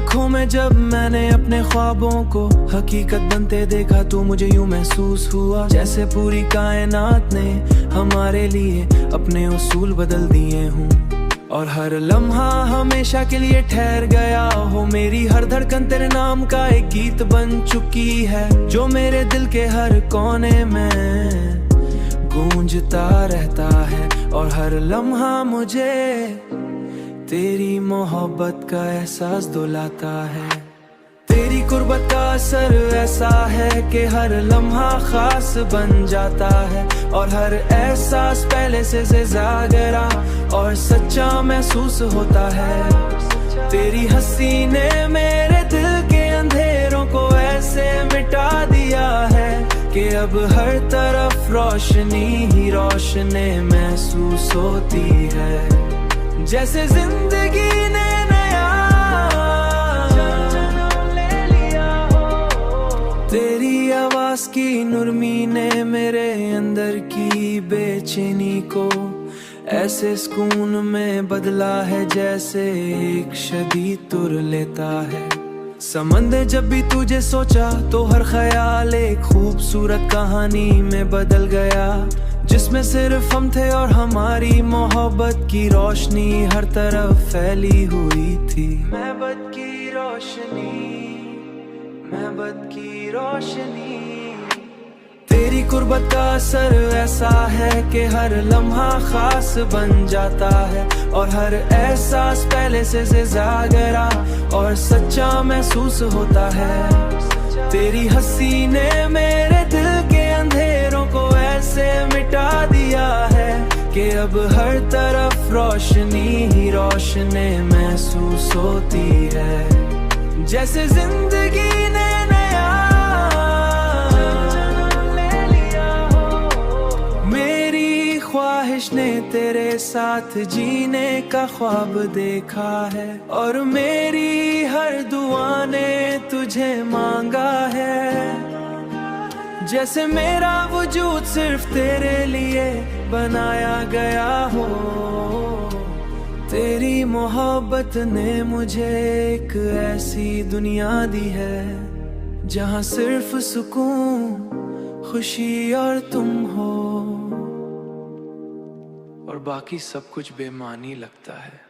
आंखों में जब मैंने अपने ख्वाबों को हकीकत बनते देखा तो मुझे यूं महसूस हुआ जैसे पूरी कायनात ने हमारे लिए अपने उसूल बदल दिए हूँ। और हर लम्हा हमेशा के लिए ठहर गया हो। मेरी हर धड़कन तेरे नाम का एक गीत बन चुकी है, जो मेरे दिल के हर कोने में गूंजता रहता है। और हर लम्हा मुझे तेरी मोहब्बत का एहसास दिलाता है। तेरी कुर्बत का असर ऐसा है कि हर लम्हा खास बन जाता है। और हर एहसास पहले से ज्यादा गहरा और सच्चा महसूस होता है। तेरी हंसी ने मेरे दिल के अंधेरों को ऐसे मिटा दिया है कि अब हर तरफ रोशनी ही रोशनी महसूस होती है। जैसे जिंदगी ने नया जन्म ले लिया हो। तेरी आवाज की नुरमी ने मेरे अंदर की बेचैनी को ऐसे सुकून में बदला है जैसे एक शदीद तुर लेता है। समंदर जब भी तुझे सोचा तो हर ख्याल एक खूबसूरत कहानी में बदल गया, जिसमें सिर्फ हम थे और हमारी मोहब्बत की रोशनी हर तरफ फैली हुई थी। मोहब्बत की रोशनी, मोहब्बत की रोशनी। तेरी कुर्बत का असर ऐसा है कि हर लम्हा खास बन जाता है। और हर एहसास पहले से ज्यादा गहरा और सच्चा महसूस होता है। तेरी हंसी ने मेरे दिल के अंधेरों को ऐसे मिटा दिया है कि अब हर तरफ रोशनी ही रोशनी महसूस होती है। जैसे जिंदगी ने नया जन्म ले लिया हो। मेरी ख्वाहिश ने तेरे साथ जीने का ख्वाब देखा है, और मेरी हर दुआ ने तुझे मांगा है। जैसे मेरा वजूद सिर्फ तेरे लिए बनाया गया हो। तेरी मोहब्बत ने मुझे एक ऐसी दुनिया दी है जहाँ सिर्फ सुकून, खुशी और तुम हो, और बाकी सब कुछ बेमानी लगता है।